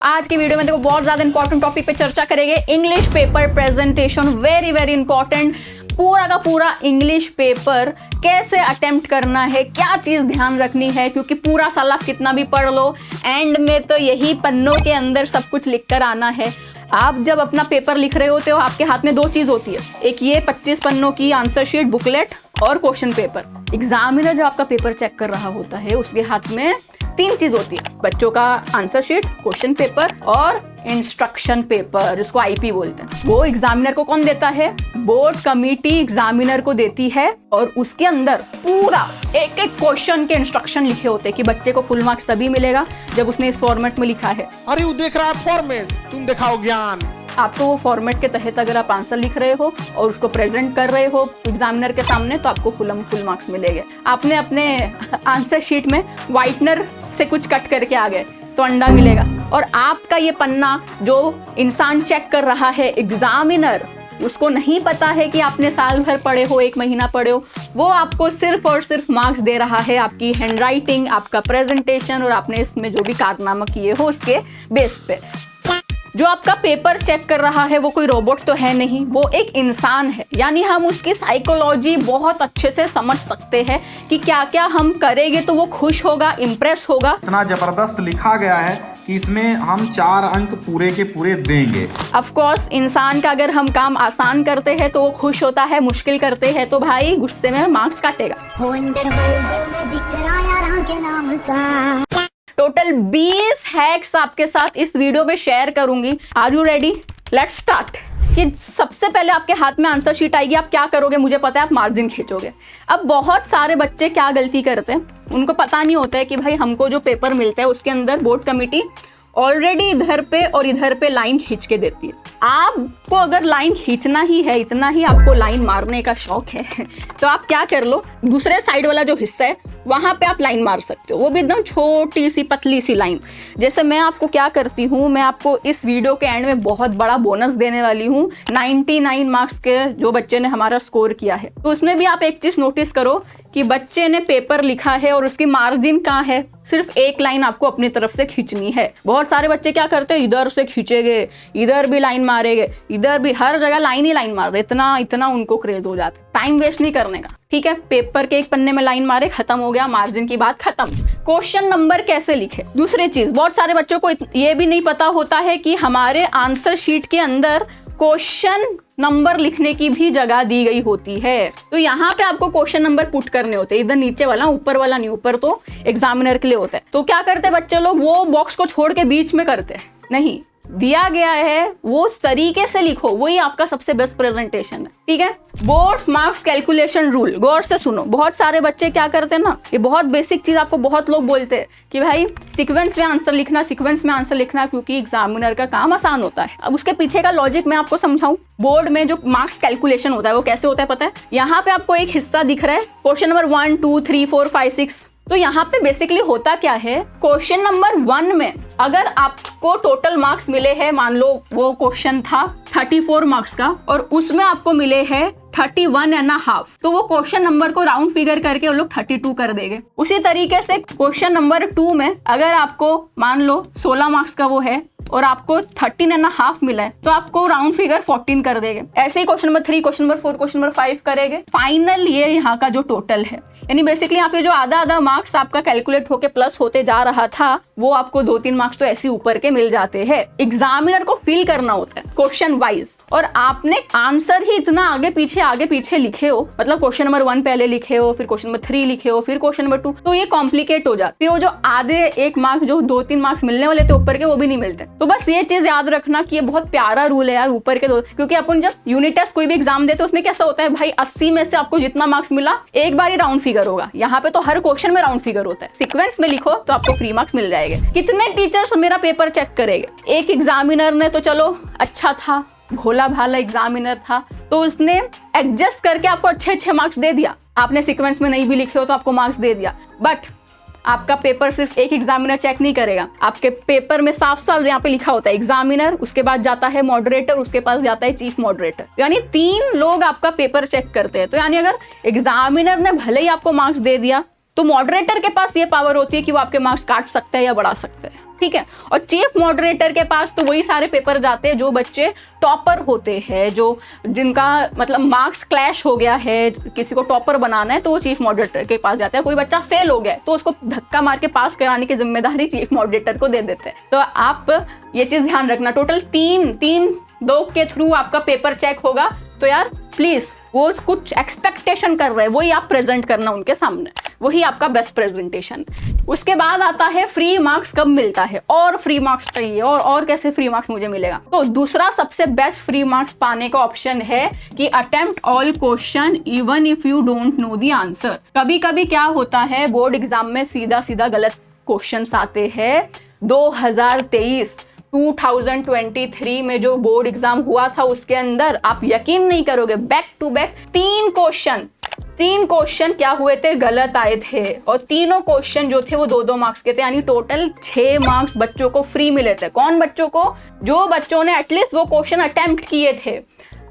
आज की वीडियो में देखो बहुत ज्यादा इंपॉर्टेंट टॉपिक पे चर्चा करेंगे। English paper presentation, very very important. पूरा का पूरा इंग्लिश पेपर कैसे अटेम्प्ट करना है, क्या चीज ध्यान रखनी है, क्योंकि पूरा साल आप कितना भी पढ़ लो, एंड में तो यही पन्नों के अंदर सब कुछ लिख कर आना है। आप जब अपना पेपर लिख रहे होते हो, आपके हाथ में दो चीज होती है, एक ये 25 पन्नों की आंसर शीट बुकलेट और क्वेश्चन पेपर। एग्जामिनर जब आपका पेपर चेक कर रहा होता है, उसके हाथ में तीन चीज होती है, बच्चों का आंसर शीट, क्वेश्चन पेपर और इंस्ट्रक्शन पेपर, जिसको आईपी बोलते हैं। वो एग्जामिनर को कौन देता है? बोर्ड कमेटी एग्जामिनर को देती है, और उसके अंदर पूरा एक एक क्वेश्चन के इंस्ट्रक्शन लिखे होते हैं कि बच्चे को फुल मार्क्स तभी मिलेगा जब उसने इस फॉर्मेट में लिखा है। अरे वो देख रहा है फॉर्मेट, तुम दिखाओ ज्ञान। आपको वो फॉर्मेट के तहत अगर आप आंसर लिख रहे हो और उसको प्रेजेंट कर रहे हो एग्जामिनर के सामने, तो आपको फुल मार्क्स मिलेंगे। आपने अपने आंसर शीट में व्हाइटनर से कुछ कट करके आ गए तो अंडा मिलेगा, और आपका ये पन्ना जो इंसान चेक कर रहा है, एग्जामिनर, उसको नहीं पता है कि आपने साल भर पढ़े हो, एक महीना पढ़े हो, वो आपको सिर्फ और सिर्फ मार्क्स दे रहा है आपकी हैंडराइटिंग, आपका प्रेजेंटेशन और आपने इसमें जो भी कारनामा किए हो उसके बेस पे। जो आपका पेपर चेक कर रहा है वो कोई रोबोट तो है नहीं, वो एक इंसान है। यानी हम उसकी साइकोलॉजी बहुत अच्छे से समझ सकते हैं कि क्या क्या हम करेंगे तो वो खुश होगा, इम्प्रेस होगा। इतना जबरदस्त लिखा गया है कि इसमें हम 4 अंक पूरे के पूरे देंगे। ऑफ कोर्स इंसान का अगर हम काम आसान करते हैं तो वो खुश होता है, मुश्किल करते हैं तो भाई गुस्से में मार्क्स काटेगा। टोटल 20 हैक्स आपके साथ इस वीडियो में शेयर करूंगी। Are you ready? Let's start. कि सबसे पहले आपके हाथ में आंसर शीट आएगी, आप क्या करोगे मुझे पता है, आप मार्जिन खींचोगे। अब बहुत सारे बच्चे क्या गलती करते हैं, उनको पता नहीं होता है कि भाई हमको जो पेपर मिलता है उसके अंदर बोर्ड कमेटी ऑलरेडी इधर पे और इधर पे लाइन खींच के देती है। आपको अगर लाइन खींचना ही है, इतना ही आपको लाइन मारने का शौक है, तो आप क्या कर लो, दूसरे साइड वाला जो हिस्सा है वहां पे आप लाइन मार सकते हो, वो भी एकदम छोटी सी पतली सी लाइन। जैसे मैं आपको क्या करती हूँ, मैं आपको इस वीडियो के एंड में बहुत बड़ा बोनस देने वाली हूँ 99 मार्क्स के, जो बच्चे ने हमारा स्कोर किया है। तो उसमें भी आप एक चीज नोटिस करो कि बच्चे ने पेपर लिखा है और उसकी मार्जिन कहाँ है, सिर्फ एक लाइन आपको अपनी तरफ से खींचनी है। बहुत सारे बच्चे क्या करते हैं, इधर से खींचेंगे, इधर भी लाइन मारेंगे, इधर भी, हर जगह लाइन ही लाइन मार रहे, इतना उनको क्रेज हो जाता है। टाइम वेस्ट नहीं करने का, ठीक है। पेपर के एक पन्ने में लाइन मारे, खत्म हो गया, मार्जिन की बात खत्म। क्वेश्चन नंबर कैसे लिखे, दूसरी चीज, बहुत सारे बच्चों को ये भी नहीं पता होता है कि हमारे आंसर शीट के अंदर क्वेश्चन नंबर लिखने की भी जगह दी गई होती है। तो यहाँ पे आपको क्वेश्चन नंबर पुट करने होते हैं, इधर नीचे वाला, ऊपर वाला नहीं, ऊपर तो एग्जामिनर के लिए होता है। तो क्या करते बच्चे लोग, वो बॉक्स को छोड़ के बीच में करते हैं, नहीं, दिया गया है वो उस तरीके से लिखो, वही आपका सबसे बेस्ट प्रेजेंटेशन है, ठीक है। बोर्ड्स मार्क्स कैलकुलेशन रूल, गौर से सुनो। बहुत सारे बच्चे क्या करते हैं ना, ये बहुत बेसिक चीज आपको बहुत लोग बोलते हैं कि भाई सीक्वेंस में आंसर लिखना, सीक्वेंस में आंसर लिखना, क्योंकि एग्जामिनर का काम आसान होता है। अब उसके पीछे का लॉजिक मैं आपको समझाऊं। बोर्ड में जो मार्क्स कैलकुलेशन होता है वो कैसे होता है पता है? यहाँ पे आपको एक हिस्सा दिख रहा है, क्वेश्चन नंबर 1 2 3 4 5 6। तो यहाँ पे बेसिकली होता क्या है, क्वेश्चन नंबर 1 में अगर आपको टोटल मार्क्स मिले हैं, मान लो वो क्वेश्चन था 34 मार्क्स का और उसमें आपको मिले हैं 31.5, तो वो क्वेश्चन नंबर को राउंड फिगर करके वो लोग 32 कर देंगे। उसी तरीके से क्वेश्चन नंबर 2 में अगर आपको मान लो 16 मार्क्स का वो है और आपको 13.5 मिला है, तो आपको राउंड फिगर 14 कर देंगे। ऐसे ही question number 3, question number 4, question number 5 करेंगे। फाइनल ये यहाँ का जो टोटल है, यानी बेसिकली आपके जो आधा मार्क्स आपका कैलकुलेट होके प्लस होते जा रहा था, वो आपको 2-3 मार्क्स तो ऐसे ऊपर के मिल जाते हैं। एग्जामिनर को फील करना होता है क्वेश्चन वाइज, और आपने आंसर ही इतना आगे पीछे लिखे हो, मतलब क्वेश्चन नंबर 1 पहले लिखे हो, फिर क्वेश्चन नंबर 3 लिखे हो, फिर क्वेश्चन नंबर 2, तो ये कॉम्प्लिकेट हो जाता है। फिर वो जो आधे 1 मार्क्स, जो 2-3 मार्क्स मिलने वाले थे ऊपर के, वो भी नहीं मिलते। तो बस ये चीज याद रखना कि ये बहुत प्यारा रूल है यार, ऊपर के दो, क्योंकि अपन जब यूनिट टेस्ट कोई भी एग्जाम देते हैं उसमें कैसा होता है भाई, 80 में से आपको जितना मार्क्स मिला एक बार ही राउंड फिगर होगा। यहाँ पे तो हर क्वेश्चन में राउंड फिगर होता है। सीक्वेंस में लिखो तो आपको फ्री मार्क्स मिल जाएंगे। कितने टीचर्स मेरा पेपर चेक करेंगे? एक एग्जामिनर ने तो चलो अच्छा था, भोला भाला एग्जामिनर था, तो उसने एडजस्ट करके आपको अच्छे मार्क्स दे दिया। आपने सीक्वेंस में नहीं भी लिखे हो तो आपको मार्क्स दे दिया। बट आपका पेपर सिर्फ एक एग्जामिनर चेक नहीं करेगा, आपके पेपर में साफ यहाँ पे लिखा होता है एग्जामिनर, उसके बाद जाता है मॉडरेटर, उसके पास जाता है चीफ मॉडरेटर, यानी 3 लोग आपका पेपर चेक करते हैं। तो यानी अगर एग्जामिनर ने भले ही आपको मार्क्स दे दिया, तो मॉडरेटर के पास ये पावर होती है कि वो आपके मार्क्स काट सकता है या बढ़ा सकता है। ठीक है। और चीफ मॉडरेटर के पास तो वही सारे पेपर जाते हैं जो बच्चे टॉपर होते हैं, जो जिनका मतलब मार्क्स क्लैश हो गया है, किसी को टॉपर बनाना है तो वो चीफ मॉडरेटर के पास जाता है। कोई बच्चा फेल हो गया तो उसको धक्का मार के पास कराने की जिम्मेदारी चीफ मॉडरेटर को दे देते हैं। तो आप ये चीज़ ध्यान रखना, टोटल तीन दो के थ्रू आपका पेपर चेक होगा। तो यार प्लीज़ वो कुछ एक्सपेक्टेशन कर रहे हैं वही आप प्रेजेंट करना उनके सामने, वही आपका बेस्ट प्रेजेंटेशन। उसके बाद आता है फ्री मार्क्स कब मिलता है, और फ्री मार्क्स चाहिए और कैसे फ्री मार्क्स मुझे मिलेगा। तो दूसरा सबसे बेस्ट फ्री मार्क्स पाने का ऑप्शन है कि attempt all question even if you don't know the answer. कभी कभी क्या होता है बोर्ड एग्जाम में सीधा सीधा गलत क्वेश्चंस आते हैं। 2023 में जो बोर्ड एग्जाम हुआ था उसके अंदर आप यकीन नहीं करोगे, बैक टू बैक तीन क्वेश्चन क्या हुए थे, गलत आए थे। और तीनों क्वेश्चन जो थे वो 2-2 मार्क्स के थे, यानी टोटल 6 मार्क्स बच्चों को फ्री मिले थे। कौन बच्चों को? जो बच्चों ने एटलीस्ट वो क्वेश्चन अटेम्प्ट किए थे।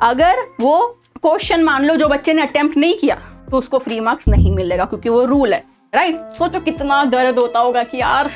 अगर वो क्वेश्चन मान लो जो बच्चे ने अटेम्प्ट नहीं किया तो उसको फ्री मार्क्स नहीं मिलेगा, क्योंकि वो रूल है, राइट। सोचो कितना दर्द होता होगा कि यार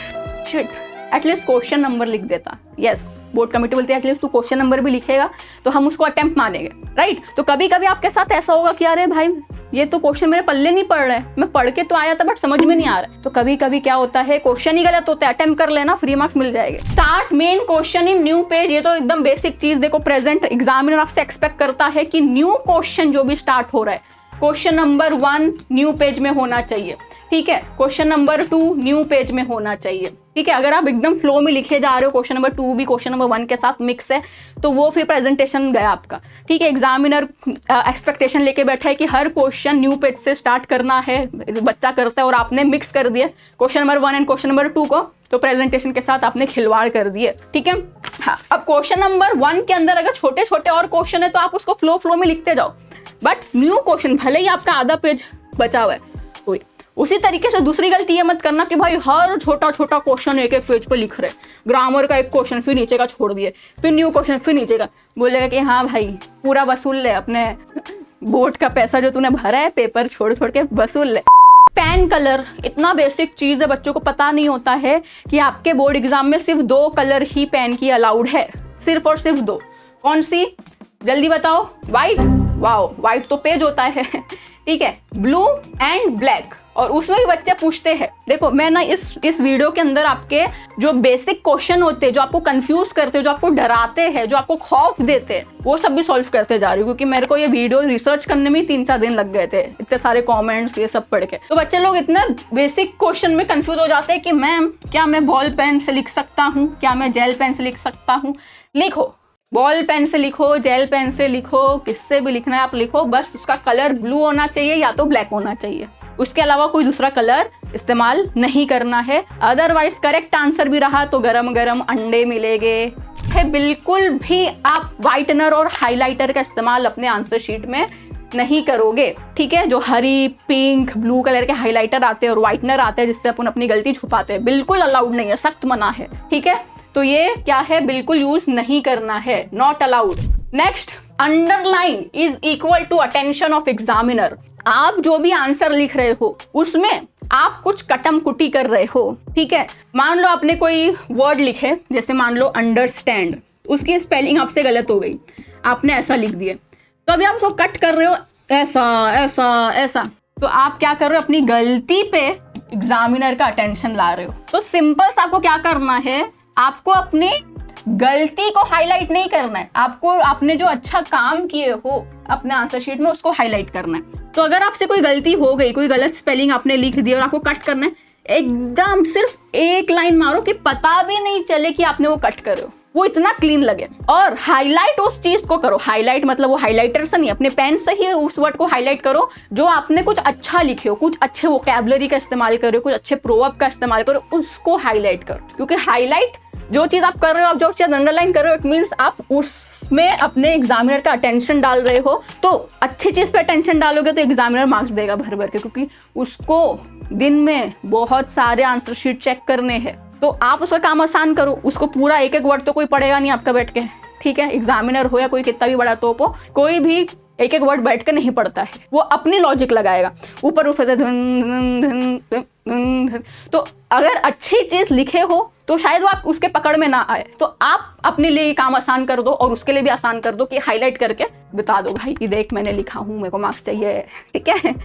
शिट, एटलीस्ट क्वेश्चन नंबर लिख देता। यस, बोर्ड कमेटी बोलती है एटलीस्ट तू क्वेश्चन नंबर भी लिखेगा तो हम उसको अटेम्प्ट मानेंगे, राइट। तो कभी कभी आपके साथ ऐसा होगा कि अरे भाई ये तो क्वेश्चन मेरे पल्ले नहीं पड़ रहे, मैं पढ़ के तो आया था बट समझ में नहीं आ रहा है। तो कभी कभी क्या होता है क्वेश्चन ही गलत होता है, अटेम्प्ट कर लेना, फ्री मार्क्स मिल जाएंगे। Start main question in new page, ये तो एकदम बेसिक चीज। देखो प्रेजेंट एग्जामिनर आपसे एक्सपेक्ट करता है कि न्यू क्वेश्चन जो भी स्टार्ट हो रहा है, क्वेश्चन नंबर 1 न्यू पेज में होना चाहिए, ठीक है। क्वेश्चन नंबर 2 न्यू पेज में होना चाहिए, ठीक है। अगर आप एकदम फ्लो में लिखे जा रहे हो, क्वेश्चन नंबर 2 भी क्वेश्चन नंबर 1 के साथ मिक्स है, तो वो फिर प्रेजेंटेशन गया आपका, ठीक है। एग्जामिनर एक्सपेक्टेशन लेके बैठा है कि हर क्वेश्चन न्यू पेज से स्टार्ट करना है, बच्चा करता है और आपने मिक्स कर दिया question number 1 and question number 2 को, तो प्रेजेंटेशन के साथ आपने खिलवाड़ कर दिए, ठीक है। हाँ, अब क्वेश्चन नंबर 1 के अंदर अगर छोटे छोटे और क्वेश्चन है तो आप उसको फ्लो में लिखते जाओ, बट न्यू क्वेश्चन भले ही आपका आधा पेज बचा हुआ है, तो उसी तरीके से दूसरी गलती ये मत करना कि भाई हर छोटा छोटा क्वेश्चन एक पेज पे लिख रहे, ग्रामर का एक क्वेश्चन फिर नीचे का छोड़ दिए, फिर न्यू क्वेश्चन फिर नीचे का, बोलेगा कि हाँ भाई पूरा वसूल ले, अपने बोर्ड का पैसा जो तूने भरा है पेपर छोड़ छोड़ के वसूल ले। पेन कलर इतना बेसिक चीज है, बच्चों को पता नहीं होता है कि आपके बोर्ड एग्जाम में सिर्फ 2 कलर ही पेन की अलाउड है, सिर्फ और सिर्फ 2। कौन सी? जल्दी बताओ। व्हाइट, वाओ व्हाइट तो पेज होता है, ठीक है। ब्लू एंड ब्लैक, और उसमें भी बच्चे पूछते हैं। देखो मैं ना इस वीडियो के अंदर आपके जो बेसिक क्वेश्चन होते हैं, जो आपको कंफ्यूज करते हैं, जो आपको डराते हैं, जो आपको खौफ देते हैं, वो सब भी सॉल्व करते जा रही हूँ, क्योंकि मेरे को ये वीडियो रिसर्च करने में 3-4 दिन लग गए थे, इतने सारे कमेंट्स ये सब पढ़ के। तो बच्चे लोग इतने बेसिक क्वेश्चन में कंफ्यूज हो जाते हैं कि मैम क्या मैं बॉल पेन से लिख सकता हूँ, क्या मैं जेल पेन से लिख सकता हूँ? लिखो, बॉल पेन से लिखो, जेल पेन से लिखो, किससे भी लिखना है आप लिखो, बस उसका कलर ब्लू होना चाहिए या तो ब्लैक होना चाहिए, उसके अलावा कोई दूसरा कलर इस्तेमाल नहीं करना है। अदरवाइज करेक्ट आंसर भी रहा तो गरम गरम अंडे मिलेंगे। बिल्कुल भी आप वाइटनर और हाइलाइटर का इस्तेमाल अपने आंसर शीट में नहीं करोगे, ठीक है। जो हरी, पिंक, ब्लू कलर के हाइलाइटर आते हैं और वाइटनर आते हैं जिससे अपन अपनी गलती छुपाते हैं, बिल्कुल अलाउड नहीं है, सख्त मना है, ठीक है। तो ये क्या है, बिल्कुल यूज नहीं करना है, not allowed. Next, underline is equal to attention of examiner. आप जो भी आंसर लिख रहे हो उसमें आप कुछ कटम कुटी कर रहे हो, ठीक है। मान लो आपने कोई वर्ड लिखे, जैसे मान लो अंडरस्टैंड, उसकी स्पेलिंग आपसे गलत हो गई, आपने ऐसा लिख दिया, तो अभी आप उसको कट कर रहे हो ऐसा ऐसा ऐसा, तो आप क्या कर रहे हो, अपनी गलती पे एग्जामिनर का अटेंशन ला रहे हो। तो सिंपल सा आपको क्या करना है, आपको अपनी गलती को हाईलाइट नहीं करना है, आपको आपने जो अच्छा काम किए हो अपने आंसर शीट में उसको हाईलाइट करना है। तो अगर आपसे कोई गलती हो गई, कोई गलत स्पेलिंग आपने लिख दी और आपको कट करना है, एकदम सिर्फ एक लाइन मारो कि पता भी नहीं चले कि आपने वो कट करे हो, वो इतना क्लीन लगे। और हाईलाइट उस चीज को करो, हाईलाइट मतलब वो हाईलाइटर से नहीं, अपने पेन से ही उस वर्ड को हाईलाइट करो जो आपने कुछ अच्छा लिखे हो, कुछ अच्छे वोकैबुलरी का इस्तेमाल करो, कुछ अच्छे प्रोवर्ब का इस्तेमाल करो, उसको हाईलाइट करो। क्योंकि हाईलाइट जो चीज आप कर रहे हो, आप जो चीज अंडरलाइन कर रहे हो, इट मीन्स आप उसमें अपने एग्जामिनर का अटेंशन डाल रहे हो। तो अच्छी चीज पे अटेंशन डालोगे तो एग्जामिनर मार्क्स देगा भर भर के, क्योंकि उसको दिन में बहुत सारे आंसर शीट चेक करने हैं। तो आप उसका काम आसान करो, उसको पूरा एक एक वर्ड तो कोई पढ़ेगा नहीं आपका बैठ के, ठीक है। एग्जामिनर हो या कोई कितना भी बड़ा तोप हो, कोई भी एक एक वर्ड बैठ के नहीं पढ़ता है, वो अपनी लॉजिक लगाएगा, ऊपर ऊपर से धन धन धन धन धन। तो अगर अच्छी चीज लिखे हो तो शायद वो आप उसके पकड़ में ना आए। तो आप अपने लिए ये काम आसान कर दो और उसके लिए भी आसान कर दो कि हाईलाइट करके बता दो भाई ये देख मैंने लिखा हूँ, मेरे को मार्क्स चाहिए, ठीक है।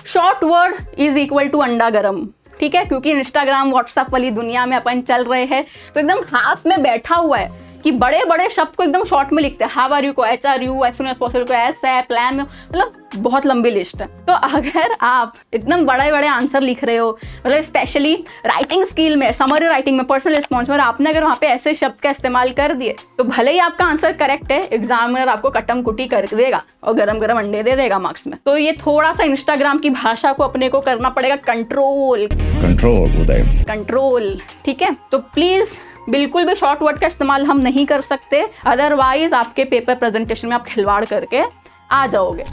Short word is equal to अंडा गरम, ठीक है, क्योंकि इंस्टाग्राम व्हाट्सएप वाली दुनिया में अपन चल रहे हैं तो एकदम हाथ में बैठा हुआ है कि बड़े बड़े शब्द को एकदम शॉर्ट में लिखते हैं। हाउ आर यू को H R U, as soon as possible को एस है, प्लान में, मतलब बहुत लंबी लिस्ट है। तो अगर आप इतना बड़े बड़े आंसर लिख रहे हो, मतलब स्पेशली राइटिंग स्किल में, समरी राइटिंग में, पर्सनल रिस्पॉन्स में, आपने अगर वहाँ पे ऐसे शब्द का इस्तेमाल कर दिए तो भले ही आपका आंसर करेक्ट है, एग्जामिनर आपको कटम कुटी कर देगा और गरम गरम अंडे दे देगा मार्क्स में। तो ये थोड़ा सा इंस्टाग्राम की भाषा को अपने को करना पड़ेगा कंट्रोल, ठीक है। तो प्लीज बिल्कुल भी शॉर्ट वर्ड का इस्तेमाल हम नहीं कर सकते, अदरवाइज आपके पेपर प्रेजेंटेशन में आप खिलवाड़ करके आ जाओगे।